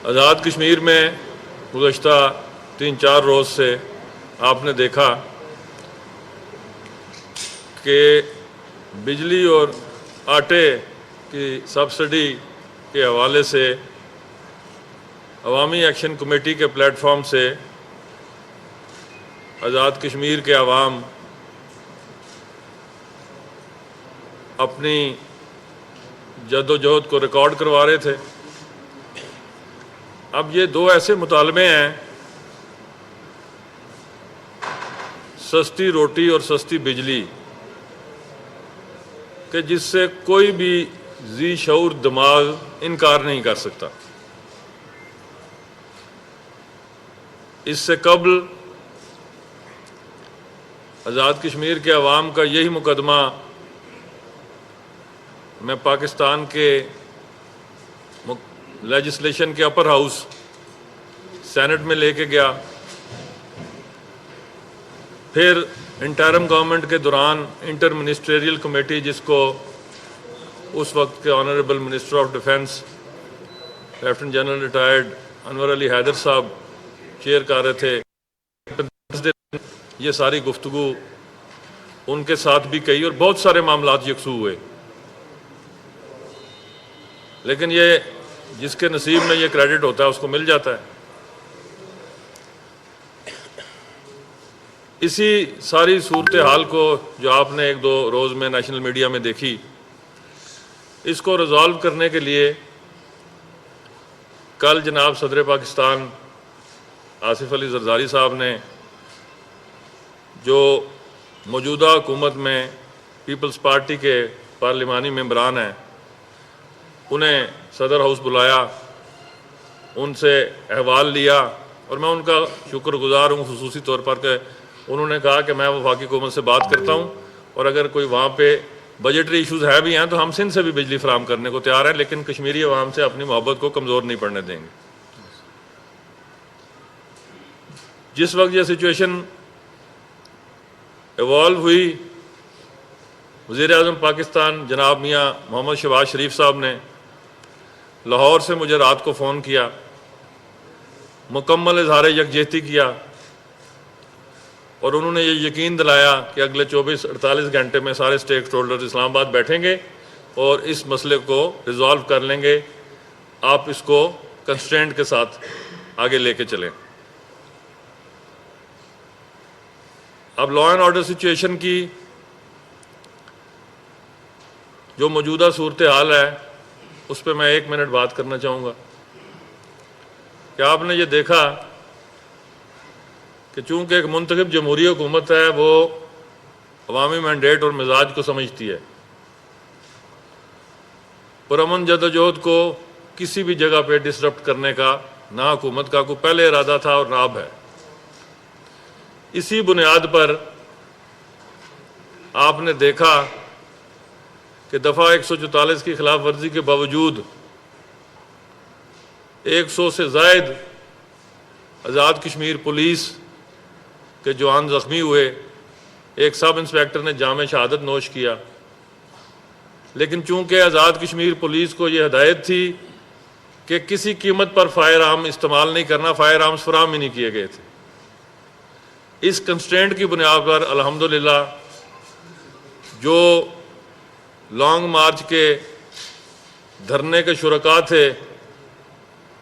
آزاد کشمیر میں گزشتہ 3-4 روز سے آپ نے دیکھا کہ بجلی اور آٹے کی سبسڈی کے حوالے سے عوامی ایکشن کمیٹی کے پلیٹ فارم سے آزاد کشمیر کے عوام اپنی جد و جہد کو ریکارڈ کروا رہے تھے۔ اب یہ 2 ایسے مطالبے ہیں، سستی روٹی اور سستی بجلی، کہ جس سے کوئی بھی ذی شعور دماغ انکار نہیں کر سکتا۔ اس سے قبل آزاد کشمیر کے عوام کا یہی مقدمہ میں پاکستان کے لیجسلیشن کے اپر ہاؤس سینٹ میں لے کے گیا، پھر انٹرم گورنمنٹ کے دوران انٹر منسٹریل کمیٹی، جس کو اس وقت کے honourable minister of defence lieutenant general retired Anwar Ali Haider Sahab chair کر رہے تھے، یہ ساری گفتگو ان کے ساتھ بھی کہی اور بہت سارے معاملات یکسو ہوئے۔ لیکن یہ جس کے نصیب میں یہ کریڈٹ ہوتا ہے اس کو مل جاتا ہے۔ اسی ساری صورتحال کو جو آپ نے 1-2 روز میں نیشنل میڈیا میں دیکھی، اس کو ریزالو کرنے کے لیے کل جناب صدر پاکستان آصف علی زرداری صاحب نے، جو موجودہ حکومت میں پیپلز پارٹی کے پارلیمانی ممبران ہیں، انہیں صدر ہاؤس بلایا، ان سے احوال لیا، اور میں ان کا شکر گزار ہوں خصوصی طور پر کہ انہوں نے کہا کہ میں وفاقی حکومت سے بات کرتا ہوں، اور اگر کوئی وہاں پہ بجٹری ایشوز ہے بھی ہیں تو ہم سندھ سے بھی بجلی فراہم کرنے کو تیار ہیں، لیکن کشمیری عوام سے اپنی محبت کو کمزور نہیں پڑنے دیں گے۔ جس وقت یہ سچویشن ایوالو ہوئی، وزیر اعظم پاکستان جناب میاں محمد شہباز شریف صاحب نے لاہور سے مجھے رات کو فون کیا، مکمل اظہار یکجہتی کیا، اور انہوں نے یہ یقین دلایا کہ اگلے 24-48 گھنٹے میں سارے سٹیک ہولڈرز اسلام آباد بیٹھیں گے اور اس مسئلے کو ریزالو کر لیں گے، آپ اس کو کنسٹرینٹ کے ساتھ آگے لے کے چلیں۔ اب لا اینڈ آرڈر سچویشن کی جو موجودہ صورتحال ہے اس پہ میں 1 منٹ بات کرنا چاہوں گا کہ آپ نے یہ دیکھا کہ چونکہ ایک منتخب جمہوری حکومت ہے، وہ عوامی مینڈیٹ اور مزاج کو سمجھتی ہے، پرامن جدوجہد کو کسی بھی جگہ پہ ڈسرپٹ کرنے کا نہ حکومت کا کوئی پہلے ارادہ تھا اور نہ اب ہے۔ اسی بنیاد پر آپ نے دیکھا کہ دفعہ 144 کی خلاف ورزی کے باوجود 100 سے زائد آزاد کشمیر پولیس کے جوان زخمی ہوئے، ایک سب انسپیکٹر نے جام شہادت نوش کیا، لیکن چونکہ آزاد کشمیر پولیس کو یہ ہدایت تھی کہ کسی قیمت پر فائر آرم استعمال نہیں کرنا، فائر آرمز فراہم ہی نہیں کیے گئے تھے۔ اس کنسٹرینٹ کی بنیاد پر الحمدللہ جو لانگ مارچ کے دھرنے کے شرکاء تھے،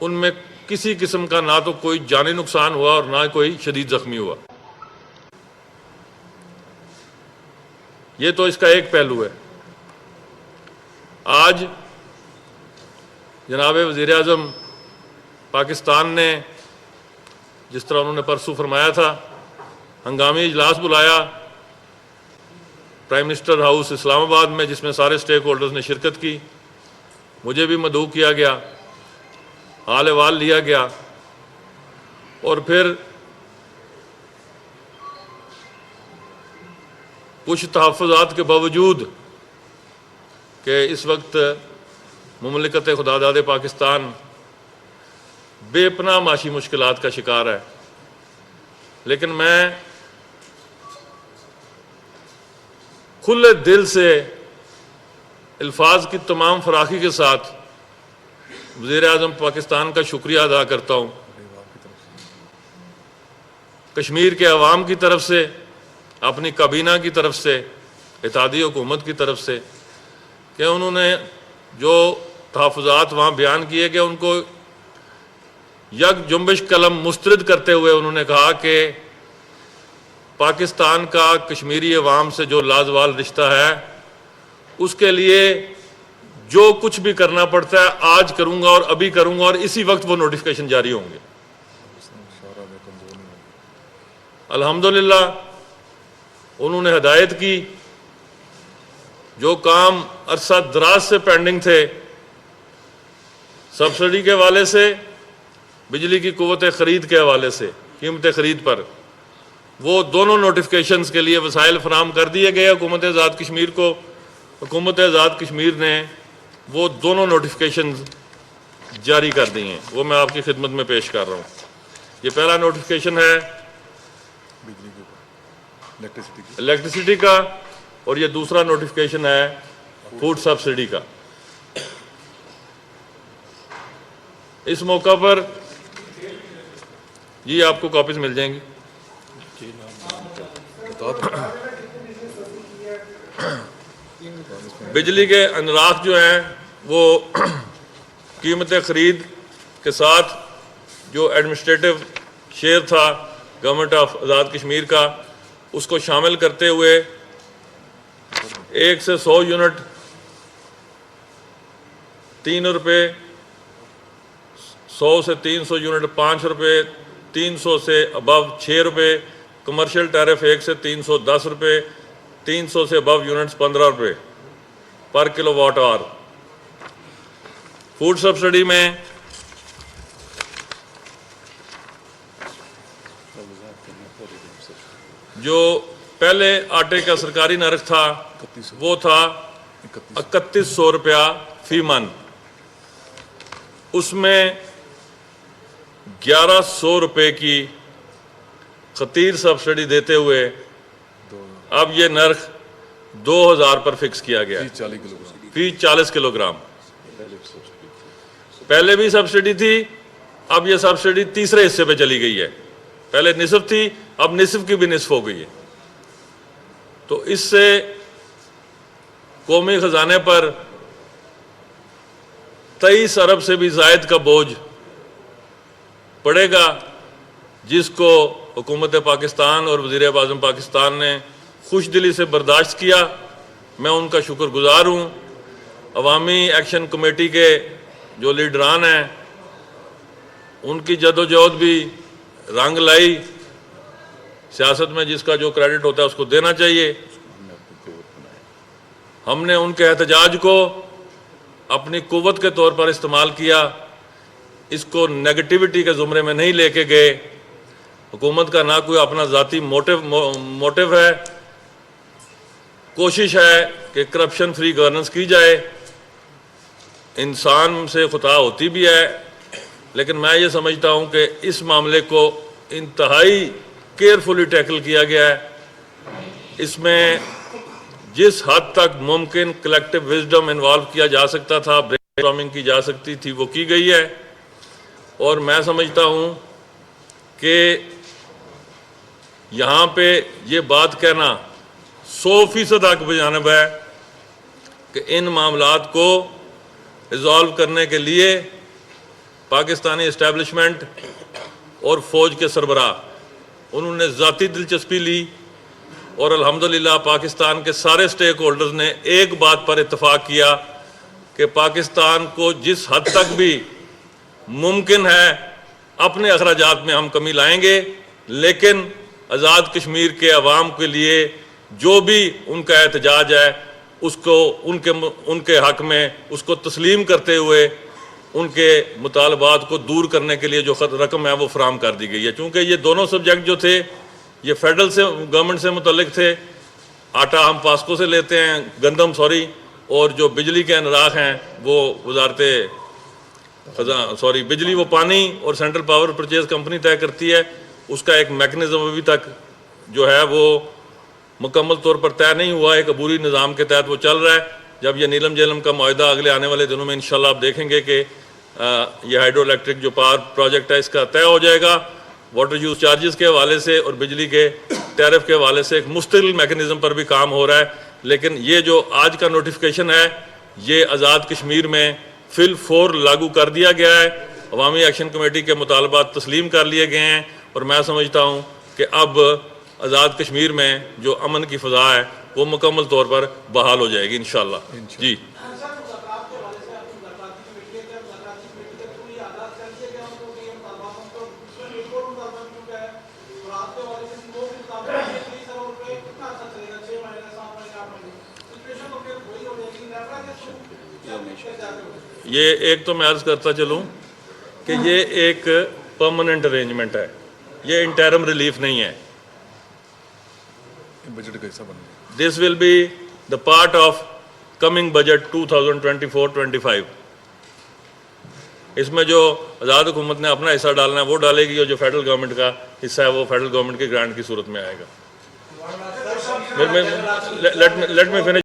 ان میں کسی قسم کا نہ تو کوئی جانی نقصان ہوا اور نہ کوئی شدید زخمی ہوا۔ یہ تو اس کا ایک پہلو ہے۔ آج جناب وزیر اعظم پاکستان نے، جس طرح انہوں نے پرسوں فرمایا تھا، ہنگامی اجلاس بلایا پرائم منسٹر ہاؤس اسلام آباد میں، جس میں سارے سٹیک ہولڈرز نے شرکت کی، مجھے بھی مدعو کیا گیا، حال احوال لیا گیا، اور پھر کچھ تحفظات کے باوجود کہ اس وقت مملکت خدا داد پاکستان بے پناہ معاشی مشکلات کا شکار ہے، لیکن میں کھلے دل سے الفاظ کی تمام فراخی کے ساتھ وزیر اعظم پاکستان کا شکریہ ادا کرتا ہوں، کشمیر کے عوام کی طرف سے، اپنی کابینہ کی طرف سے، اتحادی حکومت کی طرف سے، کہ انہوں نے جو تحفظات وہاں بیان کیے کہ ان کو یک جنبش قلم مسترد کرتے ہوئے انہوں نے کہا کہ پاکستان کا کشمیری عوام سے جو لازوال رشتہ ہے اس کے لیے جو کچھ بھی کرنا پڑتا ہے آج کروں گا اور ابھی کروں گا، اور اسی وقت وہ نوٹیفیکیشن جاری ہوں گے۔ الحمدللہ انہوں نے ہدایت کی، جو کام عرصہ دراز سے پینڈنگ تھے، سبسڈی کے حوالے سے، بجلی کی قوت خرید کے حوالے سے، قیمت خرید پر، وہ دونوں نوٹیفیکیشنز کے لیے وسائل فراہم کر دیے گئے حکومت آزاد کشمیر کو۔ حکومت آزاد کشمیر نے وہ دونوں نوٹیفیکیشنز جاری کر دی ہیں، وہ میں آپ کی خدمت میں پیش کر رہا ہوں۔ یہ پہلا نوٹیفیکیشن ہے الیکٹریسٹی کا، اور یہ دوسرا نوٹیفیکیشن ہے فوڈ سبسڈی کا۔ اس موقع پر جی آپ کو کاپیز مل جائیں گی۔ بجلی کے انراخ جو ہیں وہ قیمت خرید کے ساتھ جو ایڈمنسٹریٹو شیئر تھا گورنمنٹ آف آزاد کشمیر کا، اس کو شامل کرتے ہوئے 1 سے 100 یونٹ 3 روپے، 100 سے 300 یونٹ 5 روپے، 300 سے ابو 6 روپے، کمرشل ٹیرف 1 سے 310 روپے، 300 سے ابو یونٹس 15 روپے پر کلو واٹ آور۔ فوڈ سبسڈی میں جو پہلے آٹے کا سرکاری نرخ تھا وہ تھا 3100 روپیہ فی من، اس میں 1100 روپے کی خطیر سبسڈی دیتے ہوئے اب یہ نرخ 2000 پر فکس کیا گیا فی 40 کلو گرام۔ پہلے بھی سبسڈی تھی، اب یہ سبسڈی تیسرے حصے پہ چلی گئی ہے، پہلے نصف تھی اب نصف کی بھی نصف ہو گئی ہے۔ تو اس سے قومی خزانے پر 23 ارب سے بھی زائد کا بوجھ پڑے گا، جس کو حکومت پاکستان اور وزیر اعظم پاکستان نے خوش دلی سے برداشت کیا۔ میں ان کا شکر گزار ہوں۔ عوامی ایکشن کمیٹی کے جو لیڈران ہیں ان کی جدوجہد بھی رنگ لائی، سیاست میں جس کا جو کریڈٹ ہوتا ہے اس کو دینا چاہیے۔ ہم نے ان کے احتجاج کو اپنی قوت کے طور پر استعمال کیا، اس کو نیگیٹیوٹی کے زمرے میں نہیں لے کے گئے۔ حکومت کا نہ کوئی اپنا ذاتی موٹیو ہے، کوشش ہے کہ کرپشن فری گورننس کی جائے، انسان سے خطا ہوتی بھی ہے، لیکن میں یہ سمجھتا ہوں کہ اس معاملے کو انتہائی کیئرفلی ٹیکل کیا گیا ہے۔ اس میں جس حد تک ممکن کلیکٹیو وزڈم انوالو کیا جا سکتا تھا، برین اسٹارمنگ کی جا سکتی تھی، وہ کی گئی ہے۔ اور میں سمجھتا ہوں کہ یہاں پہ یہ بات کہنا 100% حق بجانب ہے کہ ان معاملات کو ریزالو کرنے کے لیے پاکستانی اسٹیبلشمنٹ اور فوج کے سربراہ انہوں نے ذاتی دلچسپی لی، اور الحمدللہ پاکستان کے سارے سٹیک ہولڈرز نے ایک بات پر اتفاق کیا کہ پاکستان کو جس حد تک بھی ممکن ہے اپنے اخراجات میں ہم کمی لائیں گے، لیکن آزاد کشمیر کے عوام کے لیے جو بھی ان کا احتجاج ہے اس کو ان کے حق میں اس کو تسلیم کرتے ہوئے ان کے مطالبات کو دور کرنے کے لیے جو رقم ہے وہ فراہم کر دی گئی ہے۔ چونکہ یہ دونوں سبجیکٹ جو تھے یہ فیڈرل سے گورنمنٹ سے متعلق تھے، آٹا ہم پاسکو سے لیتے ہیں، گندم اور جو بجلی کے انراخ ہیں وہ وزارت بجلی وہ پانی اور سینٹرل پاور پرچیز کمپنی طے کرتی ہے۔ اس کا ایک میکنزم ابھی تک جو ہے وہ مکمل طور پر طے نہیں ہوا، ایک عبوری نظام کے تحت وہ چل رہا ہے۔ جب یہ نیلم جیلم کا معاہدہ اگلے آنے والے دنوں میں انشاءاللہ آپ دیکھیں گے کہ یہ ہائیڈرو الیکٹرک جو پاور پروجیکٹ ہے اس کا طے ہو جائے گا. واٹر یوز چارجز کے حوالے سے اور بجلی کے ٹیرف کے حوالے سے ایک مستقل میکنزم پر بھی کام ہو رہا ہے. لیکن یہ جو آج کا نوٹیفیکیشن ہے یہ آزاد کشمیر میں فی الفور لاگو کر دیا گیا ہے. عوامی ایکشن کمیٹی کے مطالبات تسلیم کر لیے گئے ہیں اور میں سمجھتا ہوں کہ اب آزاد کشمیر میں جو امن کی فضا ہے وہ مکمل طور پر بحال ہو جائے گی انشاءاللہ. جی یہ ایک تو میں عرض کرتا چلوں کہ یہ ایک پرماننٹ ارینجمنٹ ہے, یہ انٹرم ریلیف نہیں ہے. بجٹ کا حصہ بن گیا. This will be the part of coming budget 2024-25. اس میں جو آزاد حکومت نے اپنا حصہ ڈالنا ہے وہ ڈالے گی اور جو فیڈرل گورنمنٹ کا حصہ ہے وہ فیڈرل گورنمنٹ کی گرانٹ کی صورت میں آئے گا. Let me finish